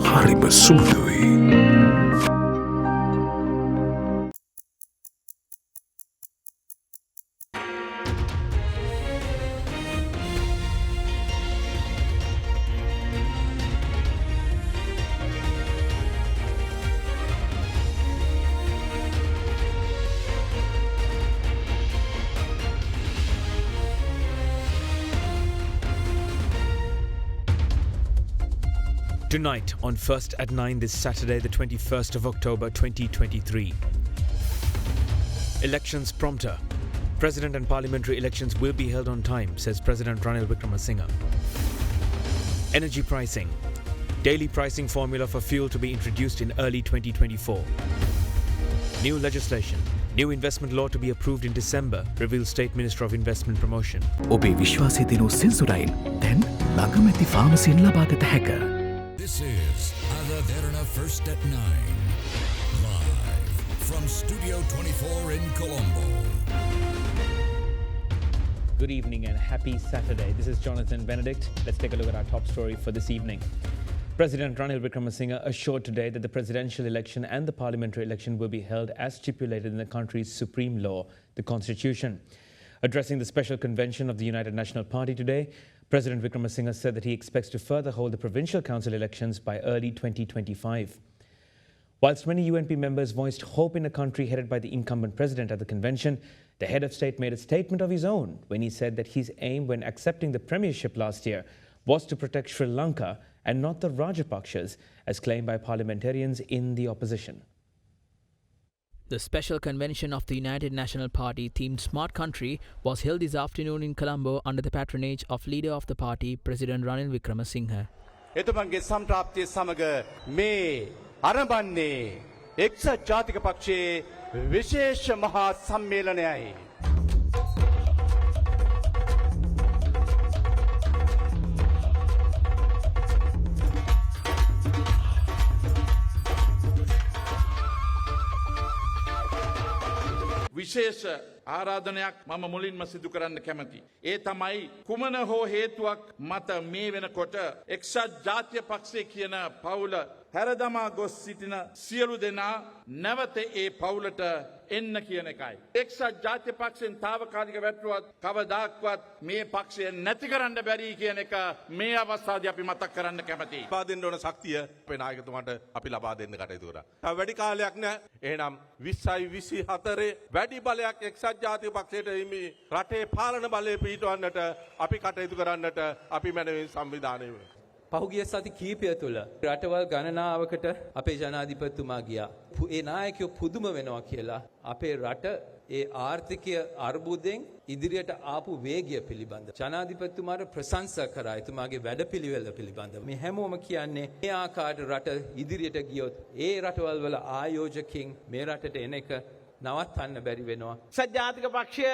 හරිම සුමුදුයි. Tonight on First at 9 this Saturday, the 21st of October 2023. Elections prompter. President and parliamentary elections will be held on time, says President Ranil Wickremesinghe. Energy pricing. Daily pricing formula for fuel to be introduced in early 2024. New legislation. New investment law to be approved in December, reveals State Minister of Investment Promotion. ඔබේ විශ්වාසය දිනු සෙන්සුරයින් දැන් ළඟමැති ෆාමසියෙන් ලබාගත හැක. This is AdaDerana First at 9, live from Studio 24 in Colombo. Good evening and happy Saturday. This is Jonathan Benedict. Let's take a look at our top story for this evening. President Ranil Wickremesinghe assured today that the presidential election and the parliamentary election will be held as stipulated in the country's supreme law, the Constitution. Addressing the special convention of the United National Party today, President Wickremesinghe said that he expects to further hold the provincial council elections by early 2025. Whilst many UNP members voiced hope in a country headed by the incumbent president at the convention, the head of state made a statement of his own when he said that his aim when accepting the premiership last year was to protect Sri Lanka and not the Rajapakshas, as claimed by parliamentarians in the opposition. The special convention of the United National Party themed Smart Country was held this afternoon in Colombo under the patronage of leader of the party, President Ranil Wickremesinghe. එතුමන්ගේ සම්ප්‍රාප්තිය සමග මේ ආරම්භන්නේ එක්සත් ජාතික පක්ෂයේ විශේෂ මහා සම්මේලනයයි. විශේෂ ආරාධනයක් මම මුලින්ම සිදු කරන්න කැමති. ඒ තමයි කුමන හෝ හේතුවක් මත මේ වෙනකොට එක්සත් ජාතික පක්ෂය කියන පවුල හැරදමා ගොස් සිටින සියලු දෙනා නැවත ඒ පවුලට එන්න කියන එකයි. එක්සත් ජාතික පක්ෂයෙන් తాවකාලික වැටුවත් කවදාක්වත් මේ පක්ෂය නැති කරන්න බැරි කියන එක මේ අවස්ථාවේ අපි මතක් කරන්න කැමතියි. ලබා දෙන්න ඕන ශක්තිය අපේ නායකතුමාට අපි ලබා දෙන්න කටයුතු කරා. තව වැඩි කාලයක් නැහැ. එහෙනම් 20යි 24 වැඩි බලයක් එක්සත් ජාතික පක්ෂයට මේ රටේ පාලන බලය පිහිටවන්නට අපි කටයුතු කරන්නට අපි මැනවින් සංවිධානය වෙනවා. පහුගිය සති කීපය තුළ රටවල් ගණනාවකට අපේ ජනාධිපතිතුමා ගියා. ඒ නායකයෝ පුදුම වෙනවා කියලා අපේ රට ඒ ආර්ථිකය අර්බුදයෙන් ඉදිරියට ආපු වේගය පිළිබඳ ජනාධිපතිතුමාට ප්‍රශංසා කරා. එතුමාගේ වැඩපිළිවෙල පිළිබඳ මේ හැමෝම කියන්නේ මේ ආකාරයට රට ඉදිරියට ගියොත් ඒ රටවල් වල ආයෝජකයන් මේ රටට එන එක නවත්තන්න බැරි වෙනවා. එක්සත් ජාතික පක්ෂය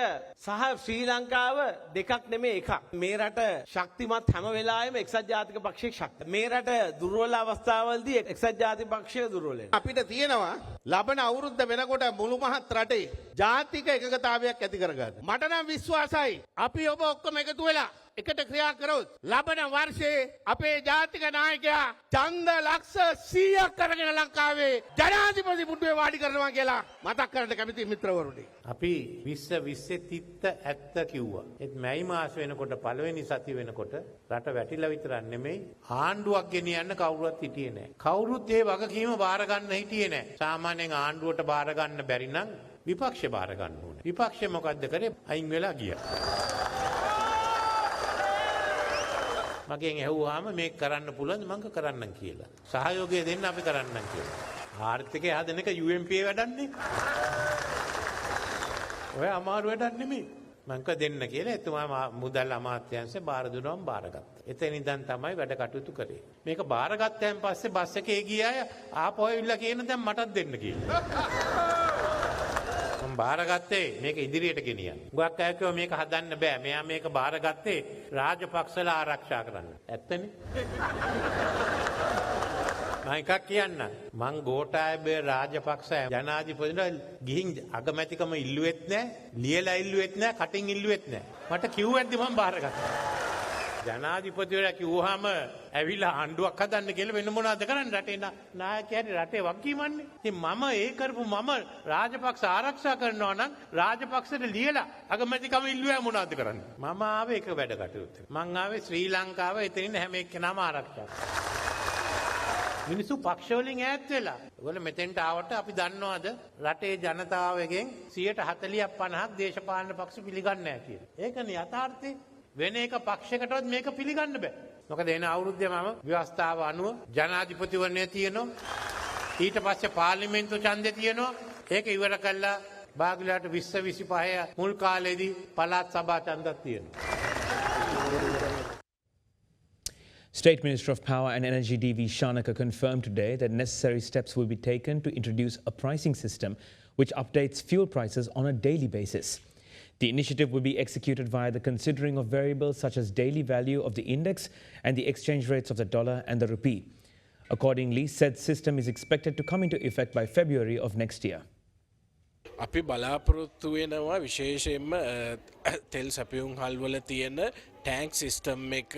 සහ ශ්‍රී ලංකාව දෙකක් නෙමේ එකක්. මේ රට ශක්තිමත් හැම වෙලාවෙම එක්සත් ජාතික පක්ෂයේ ශක්තිය. මේ රට දුර්වල අවස්ථාවලදී එක්සත් ජාතික පක්ෂය දුර්වල වෙනවා. අපිට තියෙනවා ලබන අවුරුද්ද වෙනකොට මුළු මහත් රටේ ජාතික එකගතාවයක් ඇති කරගන්න. මට නම් විශ්වාසයි අපි ඔබ ඔක්කොම එකතු වෙලා එකට ක්‍රියා කරොත් ලබන වර්ෂයේ අපේ ජාතික නායකයා ඡන්ද ලක්ෂ 100ක් කරගෙන ලංකාවේ ජනාධිපති පුටුවේ වාඩි කරනවා කියලා මතක් කරන්න කැමති මිත්‍රවරුනි. අපි 20 තිත්ත ඇත්ත කිව්වා. ඒත් මැයි මාස වෙනකොට පළවෙනි සතිය වෙනකොට රට වැටිලා විතරක් නෙමෙයි ආණ්ඩුවක් ගෙනියන්න කවුරුවත් හිටියේ නැහැ. කවුරුත් ඒ වගකීම බාර ගන්න හිටියේ නැහැ. සාමාන්‍යයෙන් ආණ්ඩුවට බාර ගන්න බැරි නම් විපක්ෂේ බාර ගන්න ඕනේ. විපක්ෂේ මොකද්ද කරේ? අයින් වෙලා ගියා. මගෙන් ඇහුවාම මේක කරන්න පුළුවන්ද මම කරන්නම් කියලා. සහයෝගය දෙන්න අපි කරන්නම් කියලා. ආර්ථිකය හදන එක UNP වැඩන්නේ. ඔය අමාරු වැඩක් නෙමෙයි. මම දෙන්න කියලා එතුමා මුදල් අමාත්‍යාංශේ බාර දුන්නාම බාරගත්තා. එතන ඉඳන් තමයි වැඩ කටයුතු කරේ. මේක බාරගත්තයන් පස්සේ බස් එකේ ගියා ආපහු ඇවිල්ලා කියන දැන් මටත් දෙන්න කියලා. මම බාරගත්තේ මේක ඉදිරියට ගෙනියන්න. ගොඩක් අය කිව්වා මේක හදන්න බෑ. මෙයා මේක බාරගත්තේ රාජපක්ෂලා ආරක්ෂා කරන්න. ඇත්තනේ. මම එකක් කියන්න. මං ගෝඨාභය රාජපක්ෂ ජනාධිපතිතුමා ගිහින් අගමැතිකම ඉල්ලුවෙත් නැහැ, ලියලා ඉල්ලුවෙත් නැහැ, කටින් ඉල්ලුවෙත් නැහැ. මට කිව්වැද්දි මම බාරගත්තා. ජනාධිපතිවරයා කිව්වහම ඇවිල්ලා ආණ්ඩුවක් හදන්න කියලා වෙන මොනවද කරන්නේ රටේ නායකයාට රටේ වගකීමන්නේ. ඉතින් මම ඒ කරපු මම රාජපක්ෂ ආරක්ෂා කරනවා නම් රාජපක්ෂට ලියලා අගමැතිකම ඉල්ලුවා මොනවද කරන්නේ. මම ආවේ එක වැඩ කටයුතු. මං ආවේ ශ්‍රී ලංකාව එතනින් හැම එක්කෙනාම ආරක්ෂා කරන්න. මිනිස්සු පක්ෂ වලින් ඈත් වෙලා. ඔයගොල්ලෝ මෙතෙන්ට ආවට අපි දන්නවද රටේ ජනතාවගෙන් 140ක් 50ක් දේශපාලන පක්ෂ පිළිගන්නේ නැහැ කියලා. ඒකනේ යථාර්ථය. වෙන එක පක්ෂයකටවත් මේක පිළිගන්න බෑ. මොකද එන අවුරුද්දේ මම ව්‍යවස්ථාව අනුව ජනාධිපතිවරණය තියෙනවා. ඊට පස්සේ පාර්ලිමේන්තු ඡන්දේ තියෙනවා. ඒක ඉවර කළා බාගලට 20 25 මුල් කාලේදී පළාත් සභා ඡන්දක් තියෙනවා. State Minister of Power and Energy D.V. Shanaka confirmed today that necessary steps will be taken to introduce a pricing system which updates fuel prices on a daily basis. The initiative will be executed via the considering of variables such as daily value of the index and the exchange rates of the dollar and the rupee. Accordingly, said system is expected to come into effect by February of next year. අපි බලාපොරොත්තු වෙනවා විශේෂයෙන්ම තෙල් සැපයුම් හල්වල තියෙන tank system එක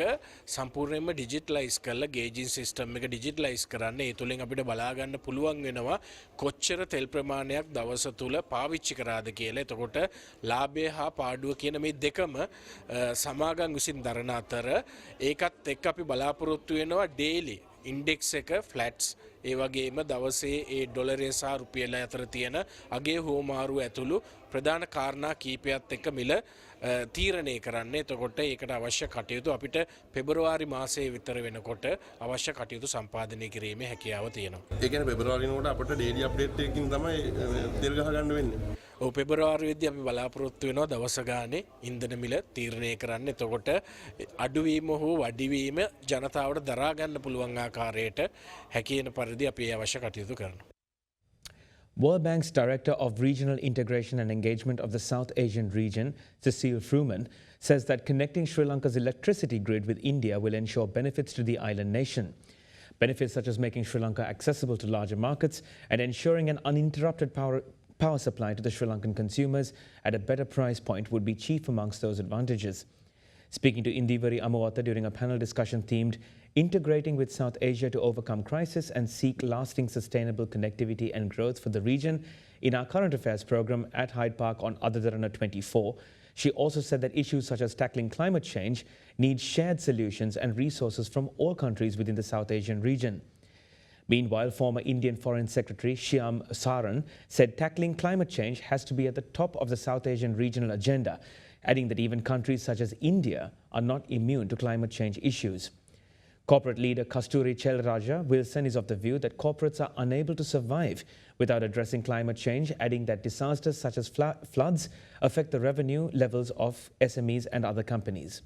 සම්පූර්ණයෙන්ම digitalise කරලා ගේජින් system එක ඩිජිටලයිස් කරන්න. ඒ තුලින් අපිට බලා ගන්න පුළුවන් වෙනවා කොච්චර තෙල් ප්‍රමාණයක් දවස තුල පාවිච්චි කරාද කියලා. එතකොට ලාභය හා පාඩුව කියන මේ දෙකම සමාගම් විසින් දරන අතර ඒකත් එක්ක අපි බලාපොරොත්තු වෙනවා ඩේලි ඉන්ඩෙක්ස් එක ෆ්ලැට්ස් ඒ වගේම දවසේ ඒ ඩොලරය සහ රුපියල අතර තියෙන අගේ හෝමාරු ඇතුළු ප්‍රධාන කාරණා කීපයත් එක්ක මිල තීරණය කරන්න. එතකොට ඒකට අවශ්‍ය කටයුතු අපිට පෙබරවාරි මාසයේ විතර වෙනකොට අවශ්‍ය කටයුතු සම්පාදනය කිරීමේ හැකියාව තියෙනවා. ඒ කියන්නේ පෙබරවාරි වෙනකොට අපිට ඩේලි අප්ඩේට් එකකින් තමයි තෙල් ගහ ගන්න වෙන්නේ. ඔව් පෙබරවාරියේදී අපි බලාපොරොත්තු වෙනවා දවස ගානේ ඉන්ධන මිල තීරණය කරන්න. එතකොට අඩුවීම හෝ වැඩිවීම ජනතාවට දරා ගන්න පුළුවන් ආකාරයට හැකියන පරිදි අපි අවශ්‍ය කටයුතු කරනවා. World Bank's Director of Regional Integration and Engagement of the South Asian region, Cecile Fruman, says that connecting Sri Lanka's electricity grid with India will ensure benefits to the island nation. Benefits such as making Sri Lanka accessible to larger markets and ensuring an uninterrupted power supply to the Sri Lankan consumers at a better price point would be chief amongst those advantages. Speaking to Indivari Amawata during a panel discussion themed Integrating with South Asia to Overcome Crisis and Seek Lasting Sustainable Connectivity and Growth for the region in our current affairs program at Hyde Park on AdaDerana 24, she also said that issues such as tackling climate change need shared solutions and resources from all countries within the South Asian region. Meanwhile, former Indian Foreign Secretary Shyam Saran said tackling climate change has to be at the top of the South Asian regional agenda, adding that even countries such as India are not immune to climate change issues. Corporate leader Kasturi Chelraja Wilson is of the view that corporates are unable to survive without addressing climate change, adding that disasters such as floods affect the revenue levels of SMEs and other companies.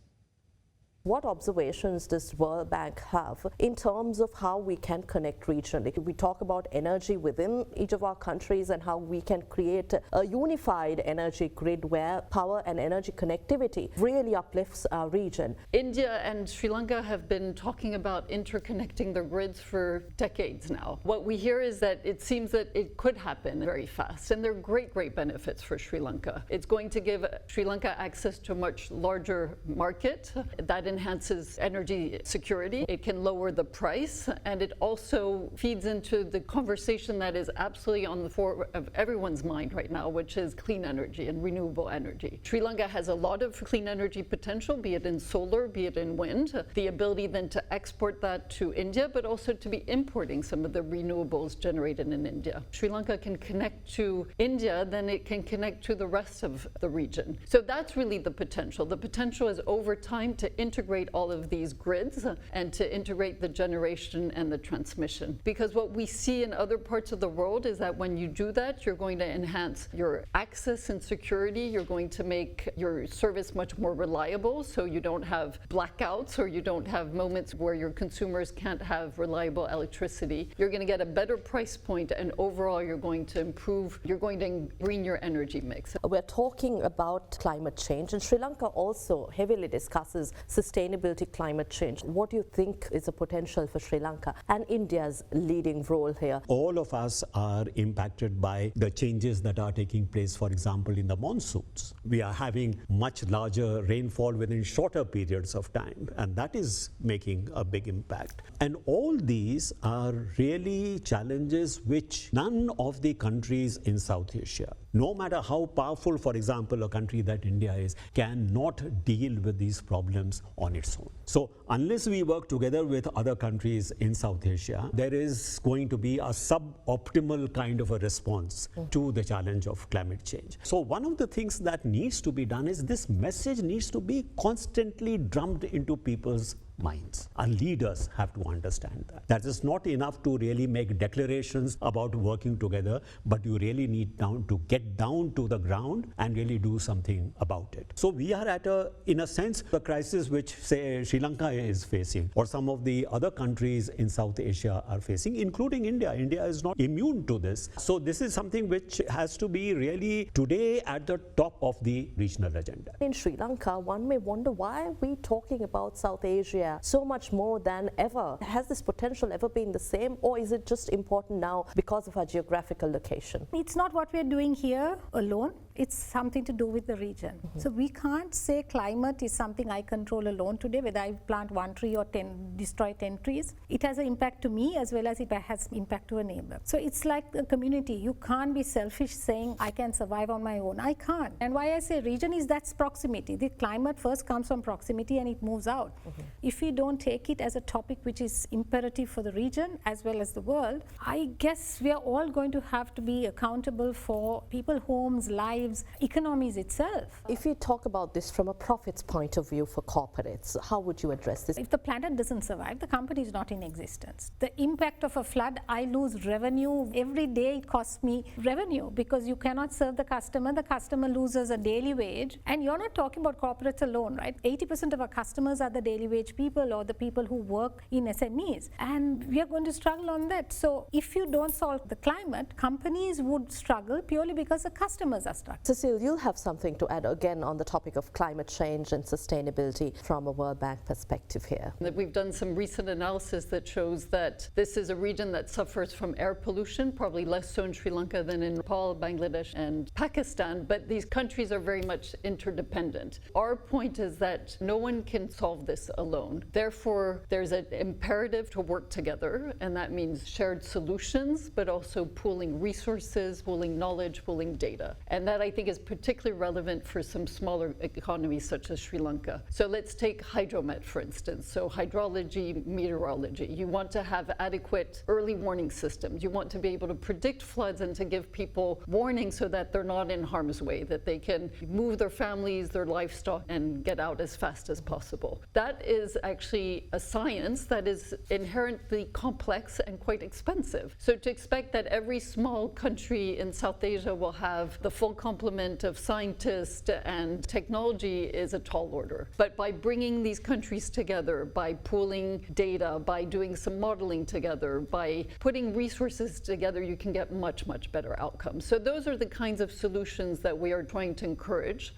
What observations does World Bank have in terms of how we can connect regionally? We talk about energy within each of our countries and how we can create a unified energy grid where power and energy connectivity really uplifts our region. India and Sri Lanka have been talking about interconnecting their grids for decades now. What we hear is that it seems that it could happen very fast, and there are great benefits for Sri Lanka. It's going to give Sri Lanka access to a much larger market that enhances energy security. It can lower the price, and it also feeds into the conversation that is absolutely on the fore of everyone's mind right now, which is clean energy and renewable energy. Sri Lanka has a lot of clean energy potential, be it in solar, be it in wind. The ability then to export that to India, but also to be importing some of the renewables generated in India. Sri Lanka can connect to India, then it can connect to the rest of the region. So that's really the potential. The potential is over time to integrate all of these grids and to integrate the generation and the transmission. Because what we see in other parts of the world is that when you do that, you're going to enhance your access and security. You're going to make your service much more reliable, so you don't have blackouts or you don't have moments where your consumers can't have reliable electricity. You're going to get a better price point, and overall you're going to improve, you're going to green your energy mix. We're talking about climate change, and Sri Lanka also heavily discusses sustainability sustainability, climate change. What do you think is the potential for Sri Lanka and India's leading role here? All of us are impacted by the changes that are taking place, for example, in the monsoons. We are having much larger rainfall within shorter periods of time, and that is making a big impact. And all these are really challenges which none of the countries in South Asia, no matter how powerful, for example, a country that India is, cannot deal with these problems on its own. So unless we work together with other countries in South Asia, there is going to be a suboptimal kind of a response to the challenge of climate change. So one of the things that needs to be done is this message needs to be constantly drummed into people's minds. Our leaders have to understand that. That is not enough to really make declarations about working together, but you really need to get down to the ground and really do something about it. So we are at in a sense, the crisis which, say, Sri Lanka is facing, or some of the other countries in South Asia are facing, including India. India is not immune to this. So this is something which has to be really today at the top of the regional agenda. In Sri Lanka, one may wonder, why are we talking about South Asia so much more than ever? Has this potential ever been the same, or is it just important now because of our geographical location? It's not what we're doing here alone. It's something to do with the region. So we can't say climate is something I control alone today, whether I plant 1 tree or destroy 10 trees. It has an impact to me as well as it has impact to a neighbor. So it's like a community. You can't be selfish saying I can survive on my own. I can't. And why I say region is that's proximity. The climate first comes from proximity and it moves out. If we don't take it as a topic which is imperative for the region as well as the world, I guess we are all going to have to be accountable for people, homes, lives, economies itself. If we talk about this from a profits point of view for corporates, how would you address this? If the planet doesn't survive, the company is not in existence. The impact of a flood, I lose revenue. Every day it costs me revenue because you cannot serve the customer loses a daily wage. And you're not talking about corporates alone, right? 80% of our customers are the daily wage people or the people who work in SMEs. And we are going to struggle on that. So if you don't solve the climate, companies would struggle purely because the customers are struggling. Cecile, you'll have something to add again on the topic of climate change and sustainability from a World Bank perspective here. We've done some recent analysis that shows that this is a region that suffers from air pollution, probably less so in Sri Lanka than in Nepal, Bangladesh and Pakistan, but these countries are very much interdependent. Our point is that no one can solve this alone. Therefore, there's an imperative to work together, and that means shared solutions, but also pooling resources, pooling knowledge, pooling data. And that I think is particularly relevant for some smaller economies such as Sri Lanka. So let's take hydromet, for instance. So hydrology, meteorology. You want to have adequate early warning systems. You want to be able to predict floods and to give people warning so that they're not in harm's way, that they can move their families, their livestock, and get out as fast as possible. That is actually a science that is inherently complex and quite expensive. So to expect that every small country in South Asia will have the full complement of scientists and technology is a tall order. But by bringing these countries together, by pooling data, by doing some modeling together, by putting resources together, you can get much, much better outcomes. So those are the kinds of solutions that we are trying to encourage.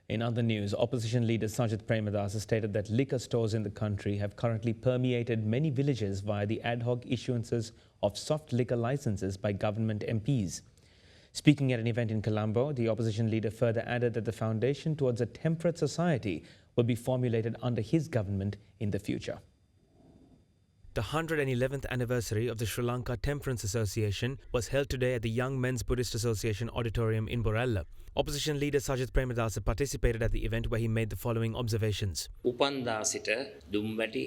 In other news, opposition leader Sajith Premadasa stated that liquor stores in the country have currently permeated many villages via the ad hoc issuances of soft liquor licenses by government MPs. Speaking at an event in Colombo, the opposition leader further added that the foundation towards a temperate society will be formulated under his government in the future. The 111th anniversary of the Sri Lanka Temperance Association was held today at the Young Men's Buddhist Association Auditorium in Borella. Opposition leader Sajith Premadasa participated at the event where he made the following observations. උපන්දා සිට දුම්වැටි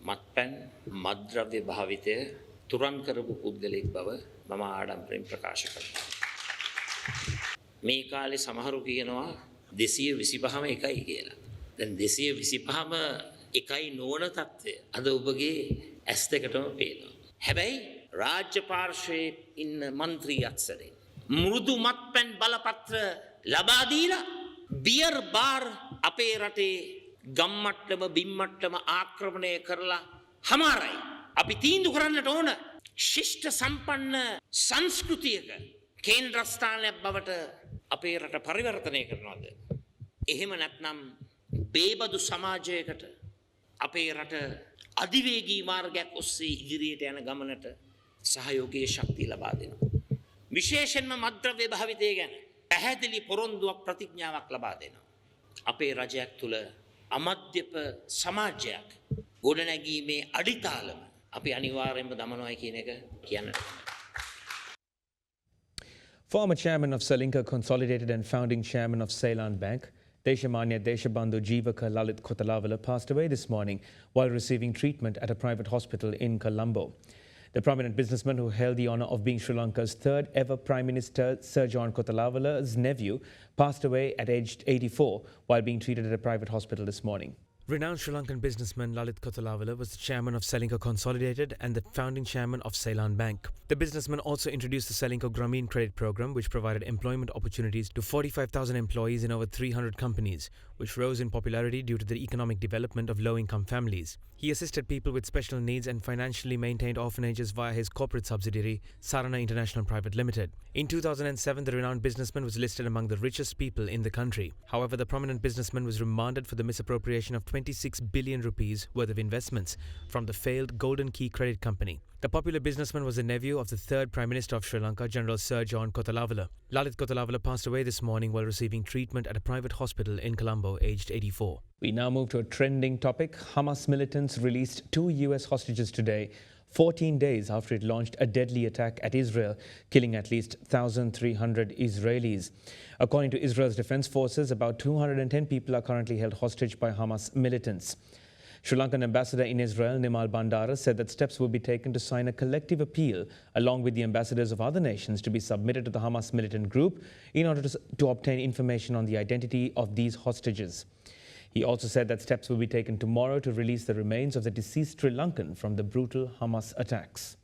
මත්පැන් මත්ද්‍රව්‍ය භාවිතය තුරන් කරපු පුද්ගලෙක් බව මම ආඩම්බරෙන් ප්‍රකාශ කරනවා. මේ කාලේ සමහරු කියනවා 225ම එකයි කියලා. දැන් 225ම එකයි නොවන තත්ත්වය අද ඔබගේ ඇස් දෙකටම පේනවා. හැබැයි රාජ්‍ය පාර්ශ්වයේ ඉන්න മന്ത്രി අත්සරේ මෘදු මත්පැන් බලපත්‍ර ලබා දීලා බියර් බාර් අපේ රටේ ගම්මට්ටම බිම්මට්ටම ආක්‍රමණය කරලා හමාරයි. අපි තීන්දුව කරන්නට ඕන ශිෂ්ට සම්පන්න සංස්කෘතියක කේන්ද්‍රස්ථානයක් බවට අපේ රට පරිවර්තනය කරනවාද? එහෙම නැත්නම් බේබදු සමාජයකට අපේ රට අධිවේගී මාර්ගයක් ඔස්සේ ඉදිරියට යන ගමනට සහයෝගයේ ශක්තිය ලබා දෙනවා. විශේෂයෙන්ම මත්ද්‍රව්‍ය භාවිතය ගැන පැහැදිලි පොරොන්දුවක් ප්‍රතිඥාවක් ලබා දෙනවා. අපේ රජයක් තුළ අමද්‍යප සමාජයක් ගොඩනැගීමේ අඩිතාලම අපි අනිවාර්යෙන්ම දමනවායි කියන එක කියන්නට. Former chairman of Lanka Consolidated and founding chairman of Ceylon Bank, Deshamanya Deshabandhu Jeevaka Lalit Kotalavala passed away this morning while receiving treatment at a private hospital in Colombo. The prominent businessman who held the honour of being Sri Lanka's third ever Prime Minister, Sir John Kotalawala's nephew, passed away at aged 84 while being treated at a private hospital this morning. Renowned Sri Lankan businessman Lalit Kotalawala was the chairman of Lanka Consolidated and the founding chairman of Ceylon Bank. The businessman also introduced the Lanka Grameen Credit Program, which provided employment opportunities to 45,000 employees in over 300 companies, which rose in popularity due to the economic development of low-income families. He assisted people with special needs and financially maintained orphanages via his corporate subsidiary, Sarana International Private Limited. In 2007, the renowned businessman was listed among the richest people in the country. However, the prominent businessman was remanded for the misappropriation of 26 billion rupees worth of investments from the failed Golden Key Credit Company. The popular businessman was the nephew of the third Prime Minister of Sri Lanka, General Sir John Kotalawala. Lalit Kotalawala passed away this morning while receiving treatment at a private hospital in Colombo, aged 84. We now move to a trending topic. Hamas militants released 2 US hostages today, 14 days after it launched a deadly attack at Israel, killing at least 1,300 Israelis. According to Israel's defense forces, about 210 people are currently held hostage by Hamas militants. Sri Lankan ambassador in Israel, Nimal Bandara, said that steps will be taken to sign a collective appeal along with the ambassadors of other nations to be submitted to the Hamas militant group in order to obtain information on the identity of these hostages. He also said that steps will be taken tomorrow to release the remains of the deceased Sri Lankan from the brutal Hamas attacks.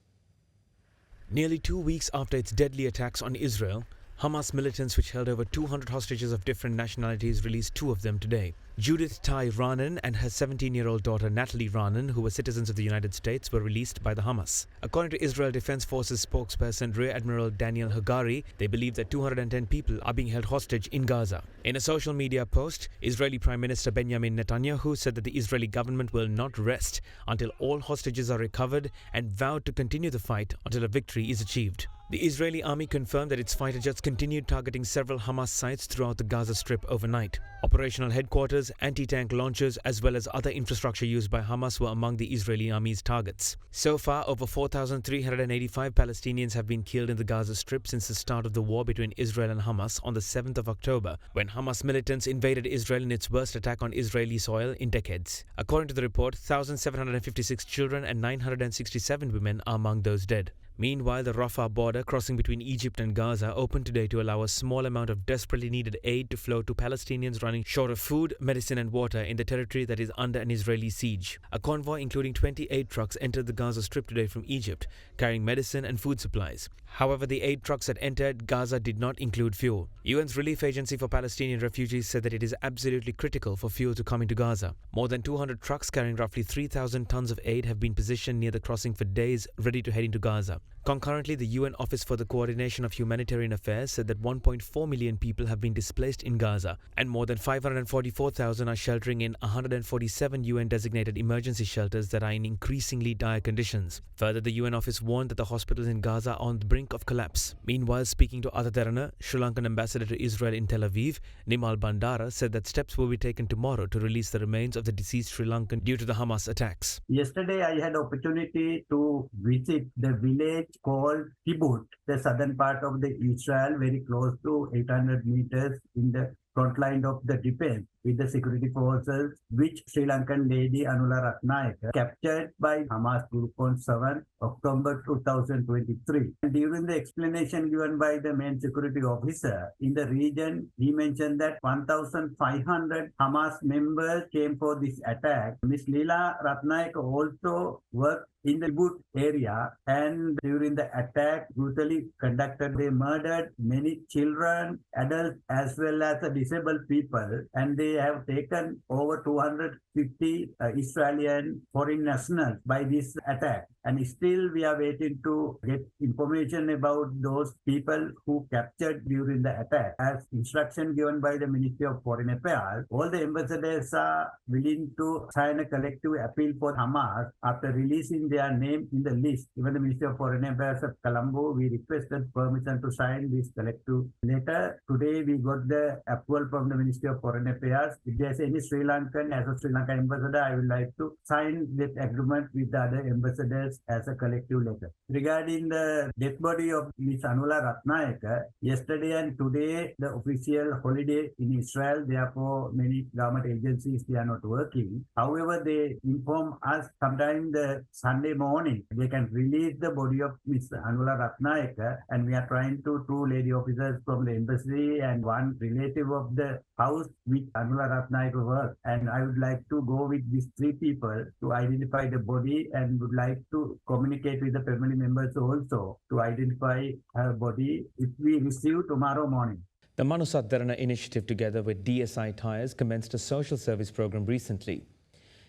Nearly 2 weeks after its deadly attacks on Israel, Hamas militants, which held over 200 hostages of different nationalities, released 2 of them today. Judith Tai Ranan and her 17-year-old daughter Natalie Ranan, who were citizens of the United States, were released by the Hamas. According to Israel Defense Forces spokesperson Rear Admiral Daniel Hagari, they believe that 210 people are being held hostage in Gaza. In a social media post, Israeli Prime Minister Benjamin Netanyahu said that the Israeli government will not rest until all hostages are recovered and vowed to continue the fight until a victory is achieved. The Israeli army confirmed that its fighter jets continued targeting several Hamas sites throughout the Gaza Strip overnight. Operational headquarters, anti-tank launchers, as well as other infrastructure used by Hamas were among the Israeli army's targets. So far, over 4,385 Palestinians have been killed in the Gaza Strip since the start of the war between Israel and Hamas on the 7th of October, when Hamas militants invaded Israel in its worst attack on Israeli soil in decades. According to the report, 1,756 children and 967 women are among those dead. Meanwhile, the Rafah border crossing between Egypt and Gaza opened today to allow a small amount of desperately needed aid to flow to Palestinians running short of food, medicine and water in the territory that is under an Israeli siege. A convoy including 28 trucks entered the Gaza Strip today from Egypt, carrying medicine and food supplies. However, the 8 trucks that entered Gaza did not include fuel. UN's Relief Agency for Palestinian Refugees said that it is absolutely critical for fuel to come into Gaza. More than 200 trucks carrying roughly 3,000 tons of aid have been positioned near the crossing for days, ready to head into Gaza. Concurrently, the UN Office for the Coordination of Humanitarian Affairs said that 1.4 million people have been displaced in Gaza, and more than 544,000 are sheltering in 147 UN-designated emergency shelters that are in increasingly dire conditions. Further, the UN Office warned that the hospitals in Gaza are on the brink of collapse. Meanwhile, speaking to AdaDerana, Sri Lankan ambassador to Israel in Tel Aviv, Nimal Bandara, said that steps will be taken tomorrow to release the remains of the deceased Sri Lankan due to the Hamas attacks. Yesterday, I had opportunity to visit the village called Kibbutz, the southern part of the Israel, very close to 800 meters in the front line of the defense with the security forces, which Sri Lankan lady Anula Ratnayaka captured by Hamas group on 7 October 2023. And during the explanation given by the main security officer in the region, he mentioned that 1,500 Hamas members came for this attack. Ms. Leela Ratnayaka also worked in the Boot area, and during the attack brutally conducted, they murdered many children, adults, as well as the disabled people, and they have taken over 250 Israeli foreign nationals by this attack. And still we are waiting to get information about those people who captured during the attack. As instruction given by the Ministry of Foreign Affairs, all the ambassadors are willing to sign a collective appeal for Hamas after releasing their name in the list. Even the Ministry of Foreign Affairs of Colombo, we requested permission to sign this collective letter. Today we got the approval from the Ministry of Foreign Affairs. If there's any Sri Lankan, as a Sri Lanka ambassador, I would like to sign this agreement with the other ambassadors as a collective letter. Regarding the death body of Ms. Anula Ratnayaka, yesterday and today the official holiday in Israel, therefore many government agencies, they are not working. However, they inform us sometime the Sunday morning they can release the body of Ms. Anula Ratnayaka, and we are trying to two lady officers from the embassy and one relative of the house which Anula Ratnayaka worked, and I would like to go with these three people to identify the body and would like to communicate with the family members also to identify her body if we receive tomorrow morning. The AdaDerana initiative, together with DSI Tires, commenced a social service program recently.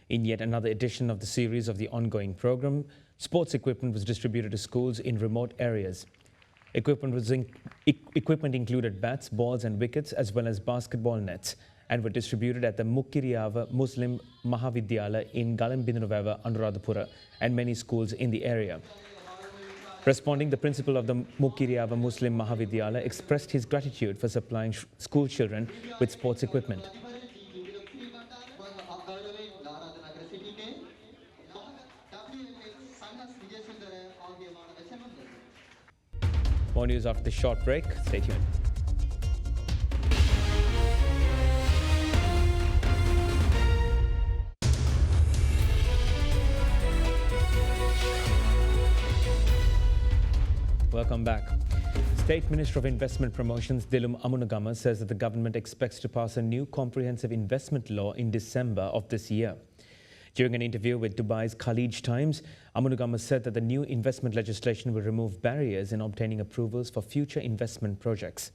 In yet another edition of the series of the ongoing program, sports equipment was distributed to schools in remote areas. Equipment included bats, balls and wickets, as well as basketball nets, and were distributed at the Mukkiriyava Muslim Mahavidyala in Galambinurava, Anuradhapura, and many schools in the area. Responding, the principal of the Mukkiriyava Muslim Mahavidyala expressed his gratitude for supplying school children with sports equipment. More news after this short break. Stay tuned. Welcome back. State Minister of Investment Promotions Dilum Amunagama says that the government expects to pass a new comprehensive investment law in December of this year. During an interview with Dubai's Khalij Times, Amunagama said that the new investment legislation will remove barriers in obtaining approvals for future investment projects.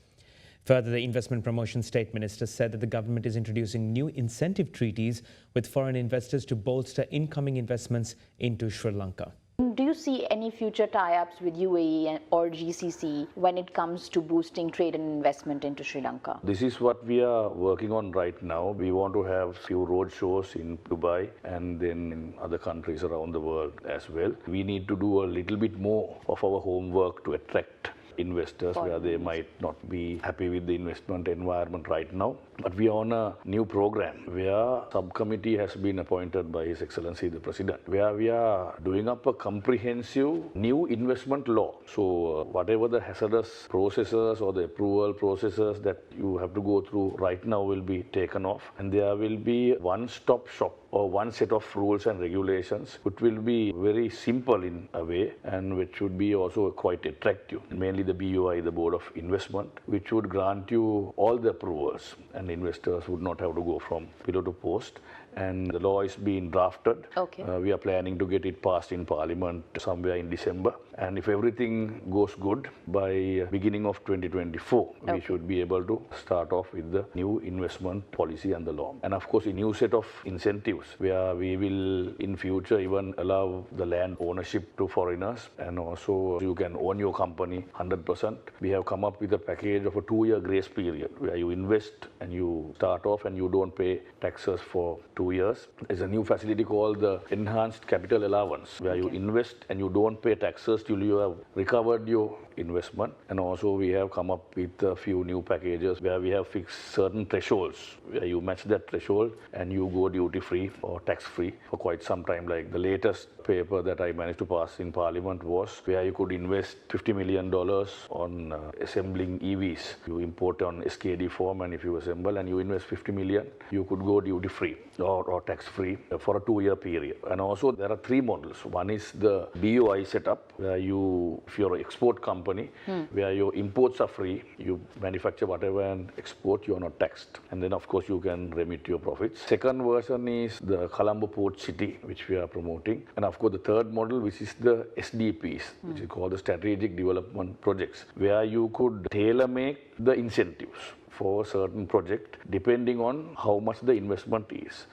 Further, the Investment Promotion State Minister said that the government is introducing new incentive treaties with foreign investors to bolster incoming investments into Sri Lanka. Do you see any future tie-ups with UAE or GCC when it comes to boosting trade and investment into Sri Lanka? This is what we are working on right now. We want to have few road shows in Dubai and then in other countries around the world as well. We need to do a little bit more of our homework to attract investors where they might not be happy with the investment environment right now. But we are on a new program where subcommittee has been appointed by His Excellency the President, where we are doing up a comprehensive new investment law. So whatever the hazardous processes or the approval processes that you have to go through right now will be taken off, and there will be one-stop shop or one set of rules and regulations which will be very simple in a way and which would be also quite attractive. Mainly the BOI, the Board of Investment, which would grant you all the approvals and investors would not have to go from pillar to post. And the law is being drafted. Okay. We are planning to get it passed in Parliament somewhere in December. And if everything goes good, by beginning of 2024, we should be able to start off with the new investment policy and the law. And of course, a new set of incentives where we will in future even allow the land ownership to foreigners, and also you can own your company 100%. We have come up with a package of a 2-year grace period where you invest and you start off and you don't pay taxes for 2 years. There's a new facility called the Enhanced Capital Allowance, where you invest and you don't pay taxes till you have recovered your investment. And also we have come up with a few new packages where we have fixed certain thresholds where you match that threshold and you go duty free or tax free for quite some time. Like the latest paper that I managed to pass in Parliament was where you could invest $50 million on assembling EVs. You import on SKD form, and if you assemble and you invest 50 million, you could go duty free. or tax-free for a 2-year period. And also there are 3 models. One is the BOI setup, where if you're an export company, where your imports are free, you manufacture whatever and export, you are not taxed. And then of course you can remit your profits. Second version is the Colombo Port City, which we are promoting. And of course the third model, which is the SDPs, which is called the Strategic Development Projects, where you could tailor-make the incentives for a certain project depending on how much the investment is.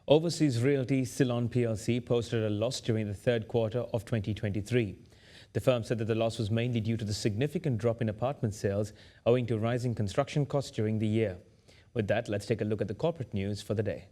Overseas Realty Ceylon plc posted a loss during the third quarter of 2023. The firm said that the loss was mainly due to the significant drop in apartment sales owing to rising construction costs during the year. With that, let's take a look at the corporate news for the day.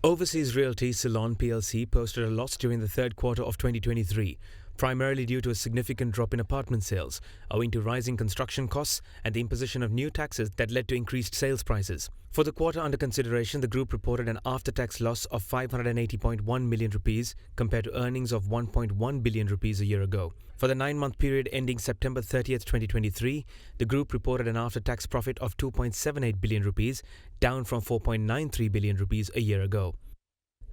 Overseas Realty Ceylon plc posted a loss during the third quarter of 2023, primarily due to a significant drop in apartment sales, owing to rising construction costs and the imposition of new taxes that led to increased sales prices. For the quarter under consideration, the group reported an after-tax loss of 580.1 million rupees compared to earnings of 1.1 billion rupees a year ago. For the 9-month period ending September 30th, 2023, the group reported an after-tax profit of 2.78 billion rupees, down from 4.93 billion rupees a year ago.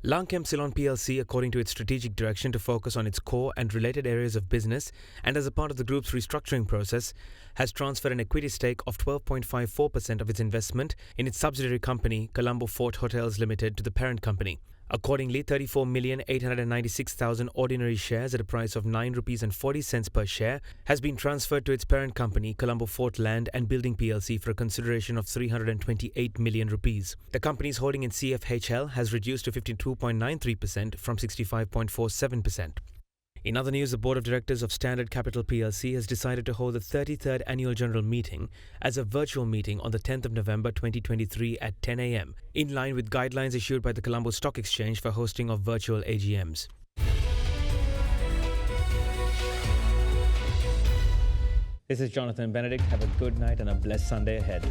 Lanka Ceylon plc, according to its strategic direction to focus on its core and related areas of business, and as a part of the group's restructuring process, has transferred an equity stake of 12.54% of its investment in its subsidiary company, Colombo Fort Hotels Limited, to the parent company. Accordingly, 34,896,000 ordinary shares at a price of ₹9.40 per share has been transferred to its parent company, Colombo Fort Land and Building plc, for a consideration of 328 million rupees. The company's holding in CFHL has reduced to 52.93% from 65.47%. In other news, the Board of Directors of Standard Capital plc has decided to hold the 33rd Annual General Meeting as a virtual meeting on the 10th of November 2023 at 10 a.m, in line with guidelines issued by the Colombo Stock Exchange for hosting of virtual AGMs. This is Jonathan Benedict. Have a good night and a blessed Sunday ahead.